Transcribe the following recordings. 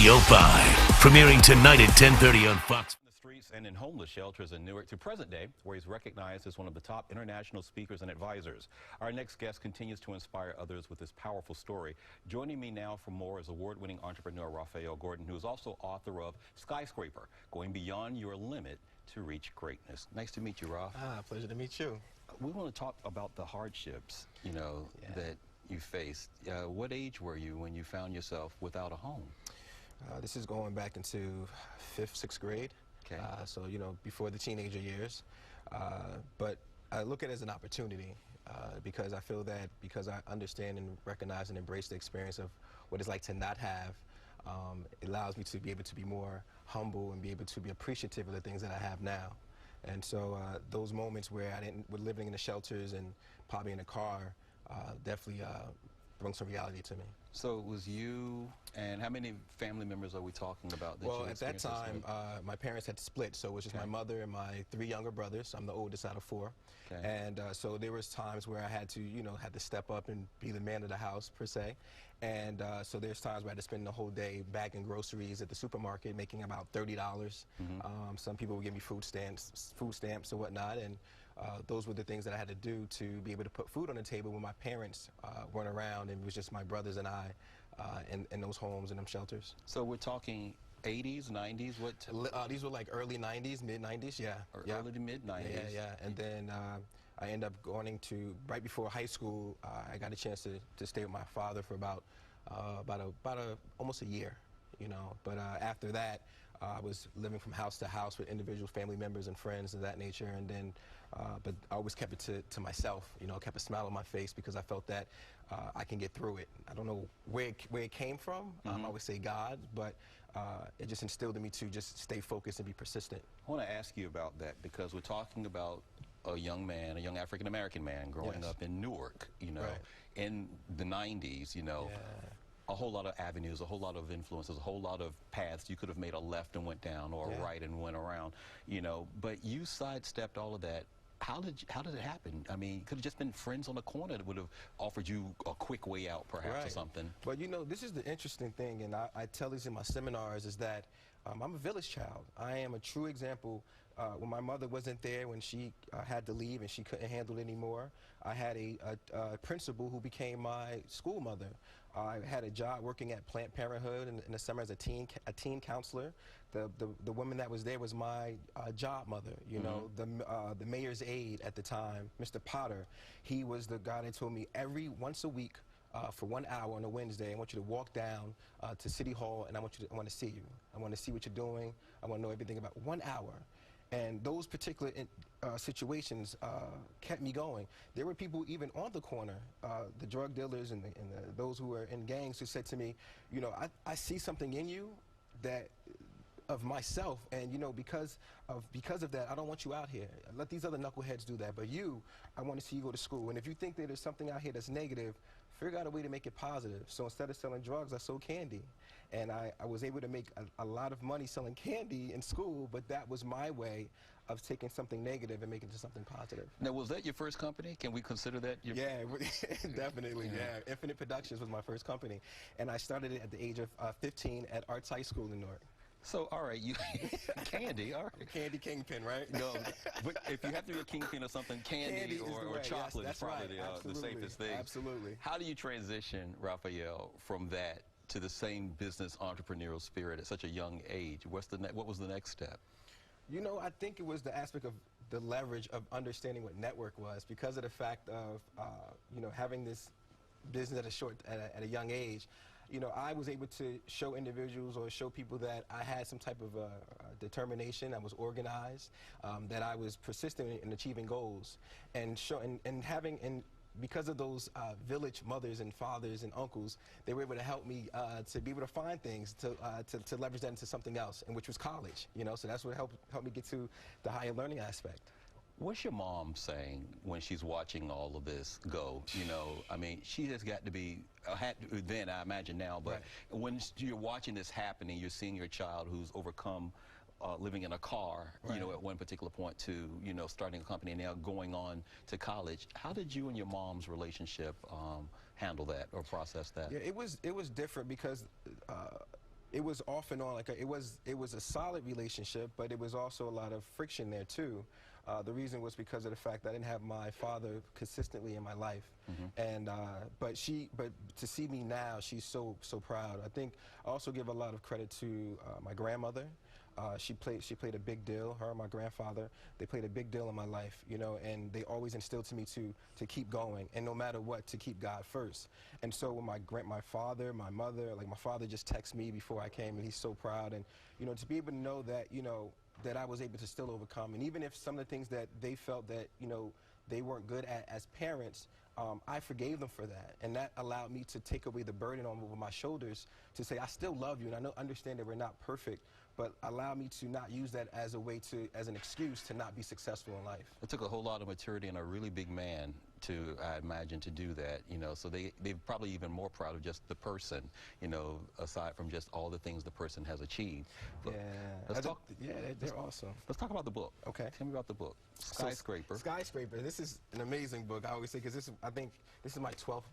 Studio 5, premiering tonight at 10:30 on Fox. The streets and in homeless shelters in Newark to present day, where he's recognized as one of the top international speakers and advisors. Our next guest continues to inspire others with this powerful story. Joining me now for more is award-winning entrepreneur Rahfeal Gordon, who is also author of Skyscraper, Going Beyond Your Limit to Reach Greatness. Nice to meet you, Raf. Pleasure to meet you. We want to talk about the hardships, that you faced. What age were you when you found yourself without a home? This is going back into 5th, 6th grade. Okay. So, before the teenager years. But I look at it as an opportunity because I feel that because I understand and recognize and embrace the experience of what it's like to not have, it allows me to be able to be more humble and be able to be appreciative of the things that I have now. And so those moments where we're living in the shelters and probably in a car definitely bring some reality to me. So it was you, and how many family members are we talking about? Well, at that time, my parents had split, so it was just my mother and my 3 younger brothers. I'm the oldest out of 4. Okay. And so there was times where I had to, had to step up and be the man of the house, per se. And so there's times where I had to spend the whole day bagging groceries at the supermarket, making about $30. Some people would give me food stamps or whatnot, and those were the things that I had to do to be able to put food on the table when my parents weren't around, and it was just my brothers and I in those homes and them shelters. So we're talking 80s, 90s? What? These were like early 90s, mid 90s, yeah. Early to mid 90s. Yeah. And then I ended up going to, right before high school, I got a chance to stay with my father for about almost a year, But after that, I was living from house to house with individual family members and friends of that nature, and then, but I always kept it to myself, kept a smile on my face because I felt that I can get through it. I don't know where it came from. I would say God, but it just instilled in me to just stay focused and be persistent. I want to ask you about that because we're talking about a young man, a young African-American man growing up in Newark, in the 90s, a whole lot of avenues, a whole lot of influences, a whole lot of paths. You could have made a left and went down or a right and went around, but you sidestepped all of that. How did it happen? I mean, it could have just been friends on the corner that would have offered you a quick way out, perhaps, or something. But this is the interesting thing, and I tell this in my seminars, is that I'm a village child. I am a true example. When my mother wasn't there, when she had to leave and she couldn't handle it anymore, I had a principal who became my school mother. I had a job working at Planned Parenthood in the summer as a teen counselor. The woman that was there was my job mother. The mayor's aide at the time, Mr. Potter. He was the guy that told me once a week for 1 hour on a Wednesday, I want you to walk down to City Hall, and I want to see you. I want to see what you're doing. I want to know everything about 1 hour. And those particular situations kept me going. There were people even on the corner, the drug dealers and those who were in gangs, who said to me, I see something in you that of myself, and because of that, I don't want you out here. Let these other knuckleheads do that, but I want to see you go to school. And if you think that there's something out here that's negative, figure out a way to make it positive. So instead of selling drugs, I sold candy. And I was able to make a lot of money selling candy in school, but that was my way of taking something negative and making it to something positive. Now, was that your first company? Can we consider that your... Yeah, definitely, yeah. Infinite Productions was my first company. And I started it at the age of 15 at Arts High School in Newark. So, all right, you candy, all right. Candy kingpin, right? No, but if you have to be a kingpin or something, candy or chocolate is probably the safest thing. Absolutely. How do you transition, Rahfeal, from that to the same business entrepreneurial spirit at such a young age? What was the next step? I think it was the aspect of the leverage of understanding what network was, because of the fact of having this business at a young age. I was able to show individuals or show people that I had some type of determination, I was organized, that I was persistent in achieving goals, and because of those village mothers and fathers and uncles, they were able to help me to be able to find things to leverage that into something else, and which was college. So that's what helped me get to the higher learning aspect. What's your mom saying when she's watching all of this go? I mean, she has got to be, then I imagine now, but when you're watching this happening, you're seeing your child who's overcome living in a car, at one particular point to, starting a company and now going on to college. How did you and your mom's relationship handle that or process that? Yeah, it was different because It was off and on. Like it was a solid relationship, but it was also a lot of friction there too. The reason was because of the fact that I didn't have my father consistently in my life, and but to see me now, she's so proud. I think I also give a lot of credit to my grandmother. She played a big deal. Her and my grandfather, they played a big deal in my life, you know, and they always instilled to me to keep going, and no matter what, to keep God first. And so when my father, my mother, like my father just texted me before I came, and he's so proud, and you know, to be able to know that, you know, that I was able to still overcome, and even if some of the things that they felt that, you know, they weren't good at as parents, I forgave them for that, and that allowed me to take away the burden on over my shoulders to say, I still love you, and I understand that we're not perfect, but allow me to not use that as a way as an excuse to not be successful in life. It took a whole lot of maturity and a really big man to, I imagine, to do that, you know, so they're probably even more proud of just the person, you know, aside from just all the things the person has achieved. But they're awesome. Let's talk about the book. Okay. Tell me about the book, Skyscraper. So, Skyscraper, this is an amazing book, I always say, because I think this is my 12th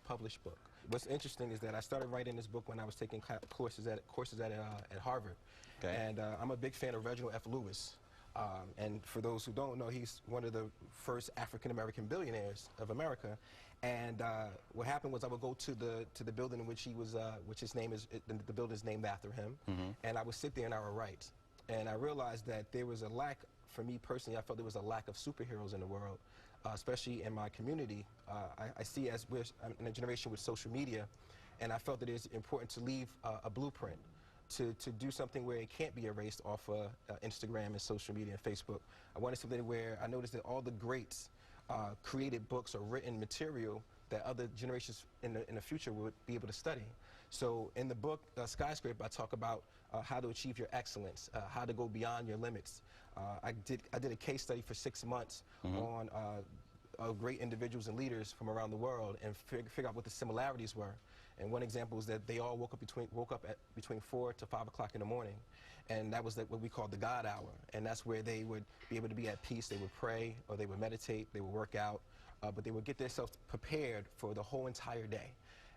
published book. What's interesting is that I started writing this book when I was taking courses at Harvard. Okay. And I'm a big fan of Reginald F. Lewis. And for those who don't know, he's one of the first African-American billionaires of America. And what happened was I would go to the building in which he was, the building is named after him. And I would sit there and I would write. And I realized that there was a lack, for me personally, I felt there was a lack of superheroes in the world, especially in my community. I see as we're in a generation with social media, and I felt that it's important to leave a blueprint. To do something where it can't be erased off of Instagram and social media and Facebook. I wanted something where I noticed that all the greats created books or written material that other generations in the future would be able to study. So in the book, Skyscraper, I talk about how to achieve your excellence, how to go beyond your limits. I did a case study for 6 months on great individuals and leaders from around the world and figure out what the similarities were. And one example is that they all woke up at between 4 to 5 o'clock in the morning, and that was what we called the God hour. And that's where they would be able to be at peace. They would pray, or they would meditate, they would work out, but they would get themselves prepared for the whole entire day.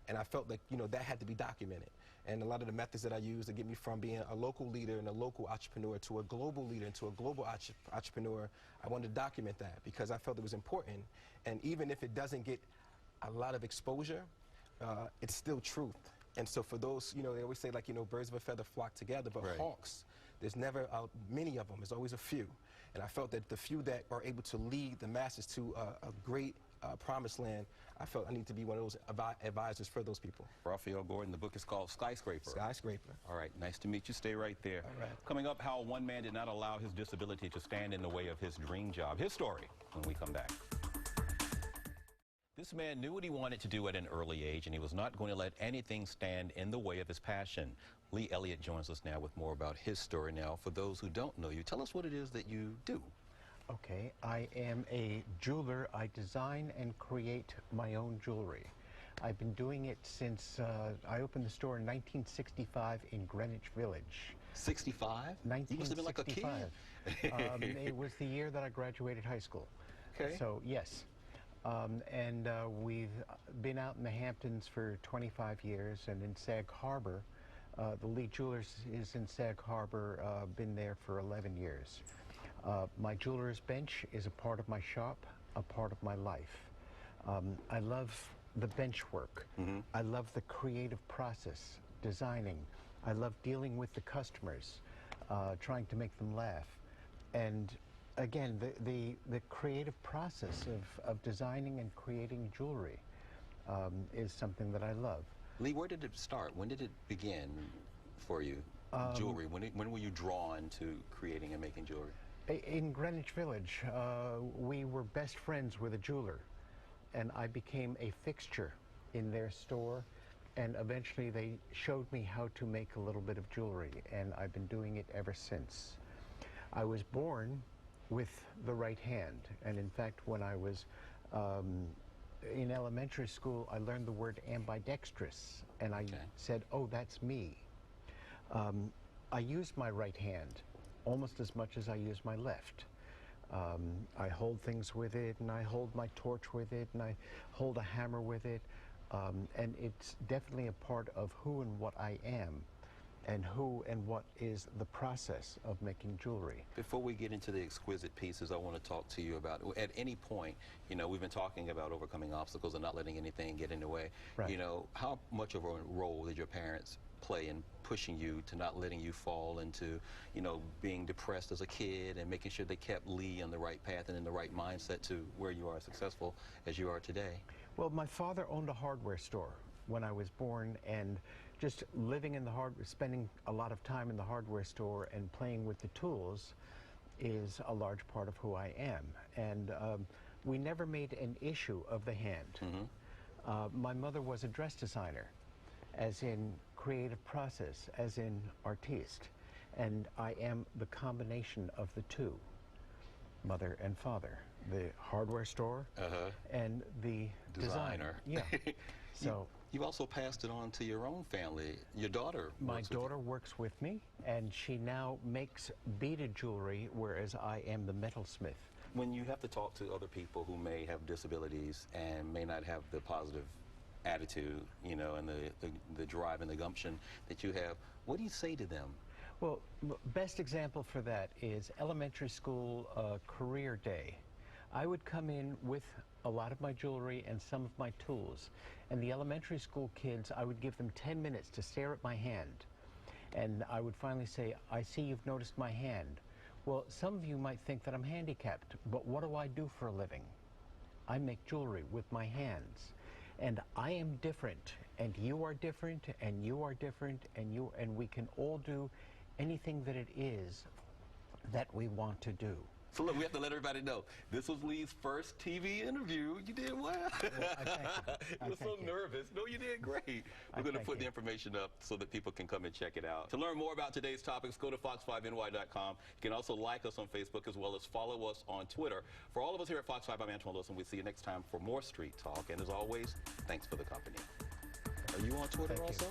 And I felt like, you know, that had to be documented. And a lot of the methods that I use to get me from being a local leader and a local entrepreneur to a global leader and to a global entrepreneur, I wanted to document that because I felt it was important. And even if it doesn't get a lot of exposure, it's still truth. And so for those, you know, they always say, like, you know, birds of a feather flock together, but hawks, there's never many of them. There's always a few. And I felt that the few that are able to lead the masses to a great promised land, I felt I need to be one of those advisors for those people. Rahfeal Gordon, the book is called Skyscraper. Skyscraper. All right, nice to meet you. Stay right there. All right. Coming up, how one man did not allow his disability to stand in the way of his dream job. His story when we come back. This man knew what he wanted to do at an early age, and he was not going to let anything stand in the way of his passion. Lee Elliott joins us now with more about his story. Now, for those who don't know you, tell us what it is that you do. Okay, I am a jeweler. I design and create my own jewelry. I've been doing it since I opened the store in 1965 in Greenwich Village. 65? You must have been like a kid. It was the year that I graduated high school. Okay. So, yes. We've been out in the Hamptons for 25 years, and in Sag Harbor, the Lee Jewelers is in Sag Harbor, been there for 11 years. My jeweler's bench is a part of my shop, a part of my life. I love the bench work. I love the creative process, designing. I love dealing with the customers, trying to make them laugh. And again, the creative process of designing and creating jewelry is something that I love. Lee, where did it start? When did it begin for you, jewelry? When were you drawn to creating and making jewelry? In Greenwich Village, we were best friends with a jeweler, and I became a fixture in their store, and eventually they showed me how to make a little bit of jewelry, and I've been doing it ever since. I was born with the right hand, and in fact, when I was in elementary school, I learned the word ambidextrous, and I said, oh, that's me. I use my right hand almost as much as I use my left. I hold things with it, and I hold my torch with it, and I hold a hammer with it, and it's definitely a part of who and what I am. and who and what is the process of making jewelry. Before we get into the exquisite pieces, I want to talk to you about, at any point, you know, we've been talking about overcoming obstacles and not letting anything get in the way. Right. You know, how much of a role did your parents play in pushing you to not letting you fall into, you know, being depressed as a kid and making sure they kept Lee on the right path and in the right mindset to where you are successful as you are today? Well, my father owned a hardware store when I was born, and just living in the spending a lot of time in the hardware store and playing with the tools is a large part of who I am. And we never made an issue of the hand. My mother was a dress designer, as in creative process, as in artiste. And I am the combination of the two, mother and father. The hardware store and the Designer. Yeah. So you also passed it on to your own family. Your daughter works with me, and she now makes beaded jewelry, whereas I am the metalsmith. When you have to talk to other people who may have disabilities and may not have the positive attitude, you know, and the drive and the gumption that you have, what do you say to them? Well, best example for that is elementary school career day. I would come in with a lot of my jewelry and some of my tools, and the elementary school kids, I would give them 10 minutes to stare at my hand, and I would finally say, I see you've noticed my hand. Well, some of you might think that I'm handicapped, but what do I do for a living? I make jewelry with my hands, and I am different, and you are different, and you are different, and we can all do anything that it is that we want to do. So look, we have to let everybody know, this was Lee's first TV interview. You did well. You were so nervous. No, you did great. We're going to put the information up so that people can come and check it out. To learn more about today's topics, go to fox5ny.com. You can also like us on Facebook as well as follow us on Twitter. For all of us here at Fox 5, I'm Antoine Wilson. We'll see you next time for more Street Talk. And as always, thanks for the company. Are you on Twitter also?